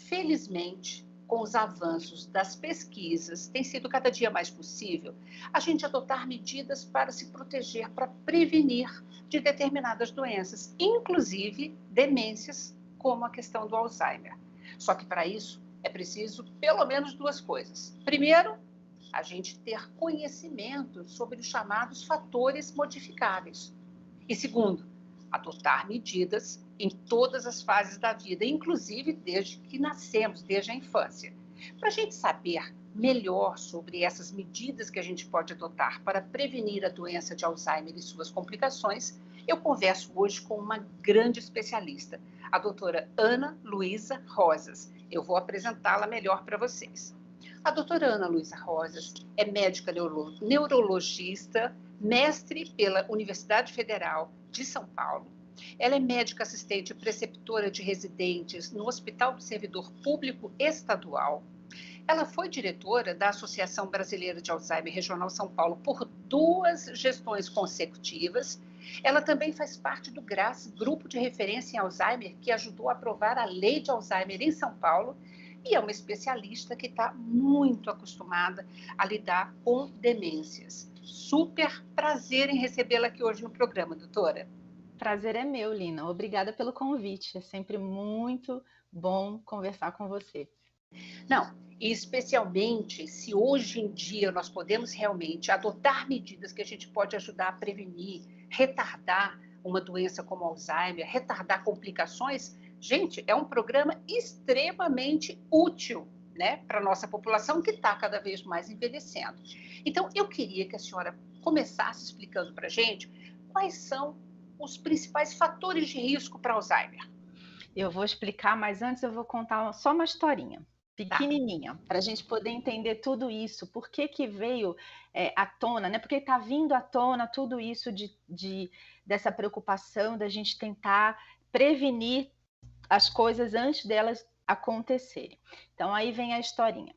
Felizmente, com os avanços das pesquisas, tem sido cada dia mais possível a gente adotar medidas para se proteger, para prevenir de determinadas doenças, inclusive demências, como a questão do Alzheimer. Só que para isso é preciso pelo menos duas coisas. Primeiro, a gente ter conhecimento sobre os chamados fatores modificáveis. E segundo, adotar medidas em todas as fases da vida, inclusive desde que nascemos, desde a infância. Para a gente saber melhor sobre essas medidas que a gente pode adotar para prevenir a doença de Alzheimer e suas complicações, eu converso hoje com uma grande especialista, a doutora Ana Luísa Rosas. Eu vou apresentá-la melhor para vocês. A doutora Ana Luísa Rosas é médica neurologista, mestre pela Universidade Federal de São Paulo. Ela é médica assistente preceptora de residentes no Hospital do Servidor Público Estadual. Ela foi diretora da Associação Brasileira de Alzheimer Regional São Paulo por 2 gestões consecutivas. Ela também faz parte do GRAS, Grupo de Referência em Alzheimer, que ajudou a aprovar a Lei de Alzheimer em São Paulo, e é uma especialista que está muito acostumada a lidar com demências. Super prazer em recebê-la aqui hoje no programa, doutora. Prazer é meu, Lina. Obrigada pelo convite. É sempre muito bom conversar com você. Não, e especialmente se hoje em dia nós podemos realmente adotar medidas que a gente pode ajudar a prevenir, retardar uma doença como Alzheimer, retardar complicações, gente, é um programa extremamente útil, né, para a nossa população que está cada vez mais envelhecendo. Então, eu queria que a senhora começasse explicando para a gente quais são os principais fatores de risco para Alzheimer. Eu vou explicar, mas antes eu vou contar só uma historinha Tá. pequenininha, para a gente poder entender tudo isso, por que veio à tona, né? Porque está vindo à tona tudo isso dessa preocupação da gente tentar prevenir as coisas antes delas acontecerem. Então aí vem a historinha.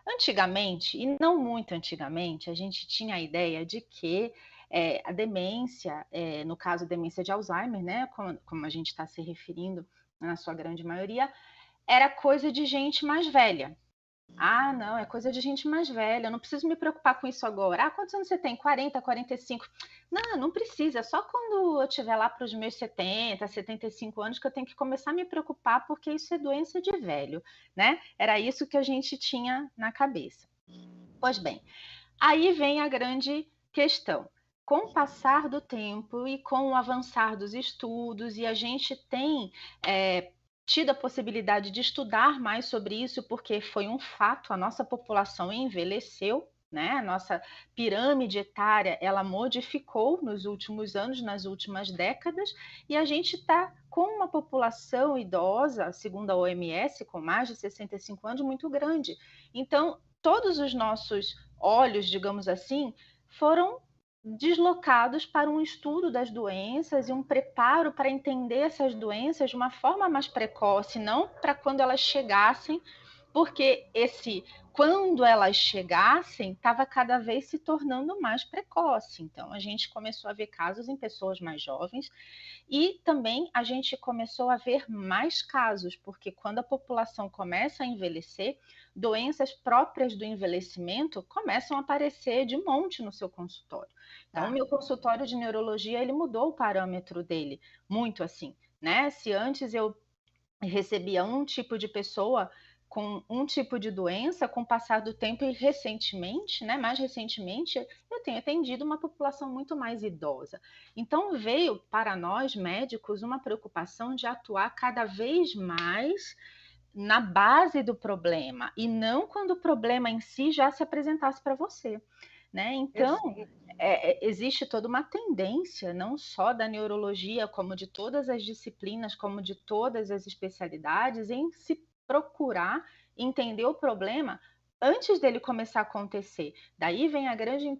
Antigamente, e não muito antigamente, a gente tinha a ideia de que a demência, no caso demência de Alzheimer, né, como a gente está se referindo na sua grande maioria, era coisa de gente mais velha. Ah, não, é coisa de gente mais velha, eu não preciso me preocupar com isso agora. Ah, quantos anos você tem? 40, 45? Não, não precisa, é só quando eu estiver lá para os meus 70, 75 anos que eu tenho que começar a me preocupar, porque isso é doença de velho, né? Era isso que a gente tinha na cabeça. Pois bem, aí vem a grande questão. Com o passar do tempo e com o avançar dos estudos, e a gente tem tido a possibilidade de estudar mais sobre isso, porque foi um fato, a nossa população envelheceu, né? A nossa pirâmide etária, ela modificou nos últimos anos, nas últimas décadas, e a gente está com uma população idosa, segundo a OMS, com mais de 65 anos, muito grande. Então, todos os nossos olhos, digamos assim, foram deslocados para um estudo das doenças e um preparo para entender essas doenças de uma forma mais precoce, não para quando elas chegassem, porque quando elas chegassem estava cada vez se tornando mais precoce. Então a gente começou a ver casos em pessoas mais jovens e também a gente começou a ver mais casos, porque quando a população começa a envelhecer, doenças próprias do envelhecimento começam a aparecer de monte no seu consultório. Então, o meu consultório de neurologia, ele mudou o parâmetro dele, muito assim, né? Se antes eu recebia um tipo de pessoa com um tipo de doença, com o passar do tempo e recentemente, né, mais recentemente, eu tenho atendido uma população muito mais idosa. Então veio para nós médicos uma preocupação de atuar cada vez mais na base do problema e não quando o problema em si já se apresentasse para você, né? Então existe toda uma tendência, não só da neurologia, como de todas as disciplinas, como de todas as especialidades, em se procurar entender o problema antes dele começar a acontecer. Daí vem a grande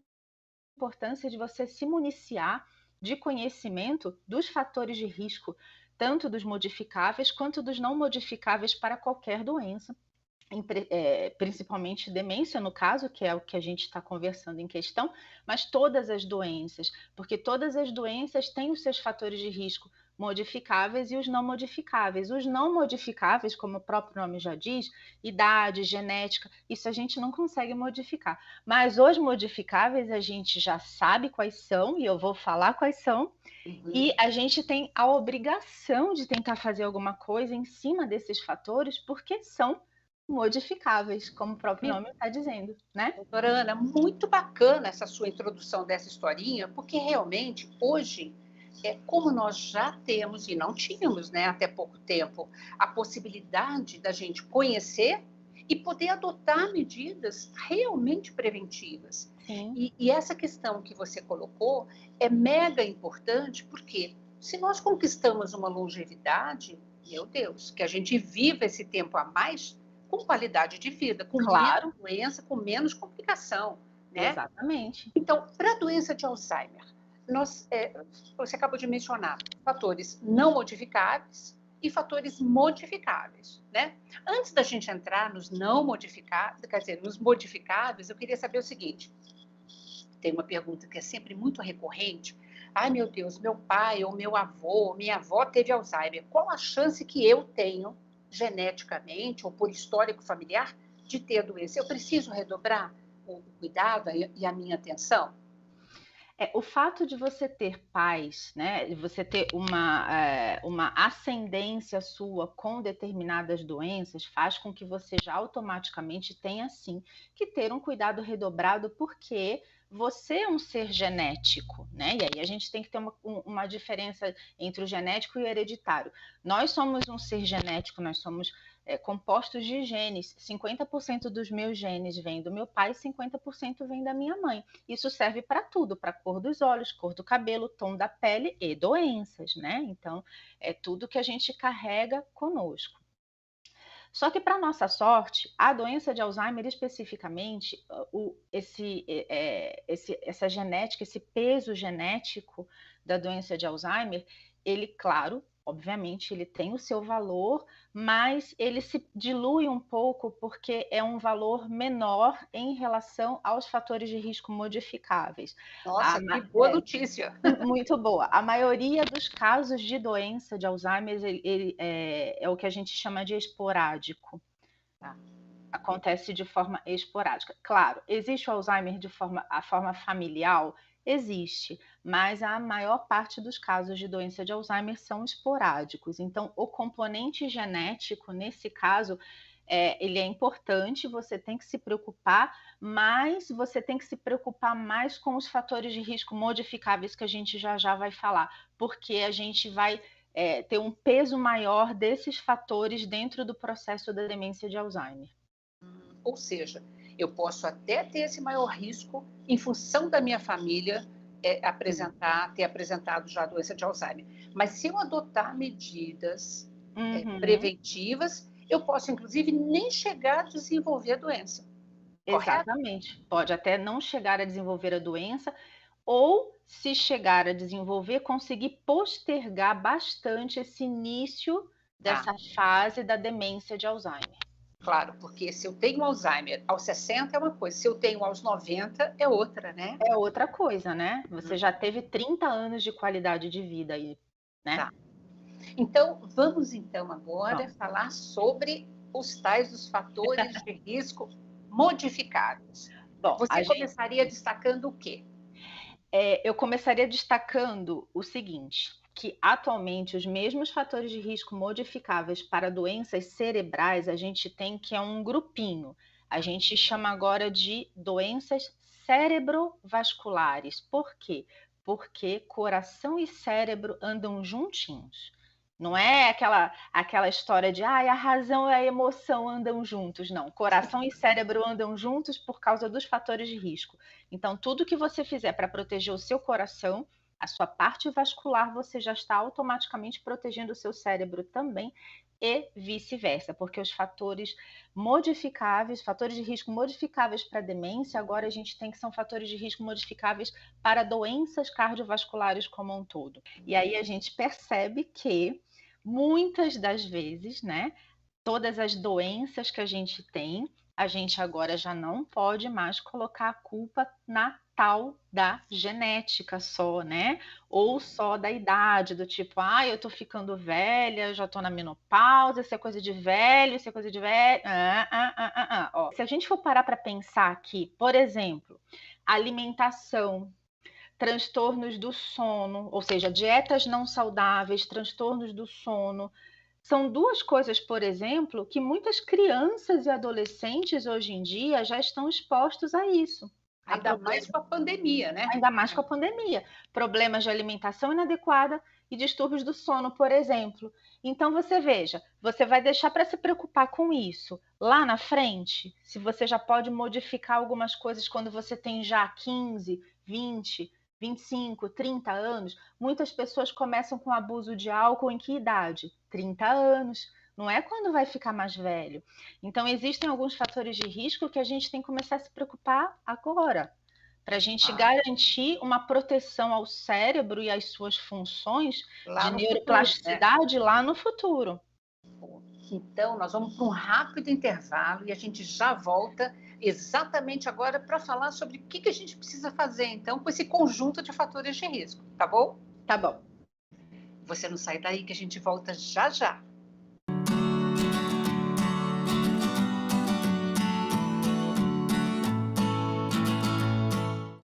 importância de você se municiar de conhecimento dos fatores de risco, tanto dos modificáveis quanto dos não modificáveis para qualquer doença, principalmente demência, no caso, que é o que a gente está conversando em questão, mas todas as doenças, porque todas as doenças têm os seus fatores de risco modificáveis e os não modificáveis. Os não modificáveis, como o próprio nome já diz, idade, genética, isso a gente não consegue modificar. Mas os modificáveis a gente já sabe quais são, e eu vou falar quais são, e a gente tem a obrigação de tentar fazer alguma coisa em cima desses fatores, porque são modificáveis, como o próprio nome está dizendo, né? Doutora Ana, muito bacana essa sua introdução dessa historinha, porque realmente hoje, como nós já temos e não tínhamos, né, até pouco tempo, a possibilidade da gente conhecer e poder adotar medidas realmente preventivas. Sim. E essa questão que você colocou é mega importante, porque se nós conquistamos uma longevidade, meu Deus, que a gente viva esse tempo a mais com qualidade de vida, com Claro. menos doença, com menos complicação, né? Exatamente. Então, para a doença de Alzheimer, você acabou de mencionar fatores não modificáveis e fatores modificáveis, né? Antes da gente entrar nos não modificáveis, quer dizer, nos modificáveis, eu queria saber o seguinte: tem uma pergunta que é sempre muito recorrente. Ai, meu Deus, meu pai ou meu avô, ou minha avó teve Alzheimer. Qual a chance que eu tenho, geneticamente ou por histórico familiar, de ter a doença? Eu preciso redobrar o cuidado e a minha atenção? O fato de você ter pais, né, de você ter uma ascendência sua com determinadas doenças, faz com que você já automaticamente tenha, sim, que ter um cuidado redobrado, porque você é um ser genético, né? E aí a gente tem que ter uma diferença entre o genético e o hereditário. Nós somos um ser genético, nós somos compostos de genes. 50% dos meus genes vêm do meu pai, 50% vem da minha mãe. Isso serve para tudo, para cor dos olhos, cor do cabelo, tom da pele e doenças, né? Então, é tudo que a gente carrega conosco. Só que, para nossa sorte, a doença de Alzheimer especificamente, essa genética, esse peso genético da doença de Alzheimer, ele, claro, obviamente, ele tem o seu valor, mas ele se dilui um pouco porque é um valor menor em relação aos fatores de risco modificáveis. Nossa, que boa notícia! Muito boa. A maioria dos casos de doença de Alzheimer ele é o que a gente chama de esporádico. Tá. Acontece de forma esporádica. Claro, existe o Alzheimer a forma familiar? Existe, mas a maior parte dos casos de doença de Alzheimer são esporádicos. Então, o componente genético, nesse caso, ele é importante, você tem que se preocupar, mas você tem que se preocupar mais com os fatores de risco modificáveis que a gente já vai falar, porque a gente vai ter um peso maior desses fatores dentro do processo da demência de Alzheimer. Ou seja, eu posso até ter esse maior risco em função da minha família ter apresentado já a doença de Alzheimer. Mas se eu adotar medidas preventivas, eu posso, inclusive, nem chegar a desenvolver a doença. Correto? Exatamente. Pode até não chegar a desenvolver a doença, ou, se chegar a desenvolver, conseguir postergar bastante esse início dessa fase da demência de Alzheimer. Claro, porque se eu tenho Alzheimer aos 60 é uma coisa, se eu tenho aos 90 é outra, né? É outra coisa, né? Você já teve 30 anos de qualidade de vida aí, né? Tá. Então, vamos então agora falar sobre os tais dos fatores de risco modificados. Bom, você começaria destacando o quê? Eu começaria destacando o seguinte, que atualmente os mesmos fatores de risco modificáveis para doenças cerebrais a gente tem, que é um grupinho. A gente chama agora de doenças cerebrovasculares. Por quê? Porque coração e cérebro andam juntinhos. Não é aquela história de a razão e a emoção andam juntos. Não, coração e cérebro andam juntos por causa dos fatores de risco. Então, tudo que você fizer para proteger o seu coração, a sua parte vascular, você já está automaticamente protegendo o seu cérebro também, e vice-versa, porque os fatores modificáveis, fatores de risco modificáveis para demência, agora a gente tem que são fatores de risco modificáveis para doenças cardiovasculares como um todo. E aí a gente percebe que muitas das vezes, né, todas as doenças que a gente tem, a gente agora já não pode mais colocar a culpa na tal da genética só, né? Ou só da idade, do tipo, eu tô ficando velha, eu já tô na menopausa, isso é coisa de velho, isso é coisa de velho. Ó, se a gente for parar para pensar aqui, por exemplo, alimentação, transtornos do sono, ou seja, dietas não saudáveis, transtornos do sono, são duas coisas, por exemplo, que muitas crianças e adolescentes hoje em dia já estão expostos a isso. Ainda mais com a pandemia, né? Ainda mais com a pandemia. Problemas de alimentação inadequada e distúrbios do sono, por exemplo. Então, você veja, você vai deixar para se preocupar com isso lá na frente, se você já pode modificar algumas coisas quando você tem já 15, 20, 25, 30 anos. Muitas pessoas começam com abuso de álcool em que idade? 30 anos. Não é quando vai ficar mais velho. Então, existem alguns fatores de risco que a gente tem que começar a se preocupar agora, para a gente garantir uma proteção ao cérebro e às suas funções Lá de no neuroplasticidade futuro, né? lá no futuro. Então, nós vamos para um rápido intervalo e a gente já volta exatamente agora para falar sobre o que a gente precisa fazer, então, com esse conjunto de fatores de risco, tá bom? Tá bom. Você não sai daí que a gente volta já já.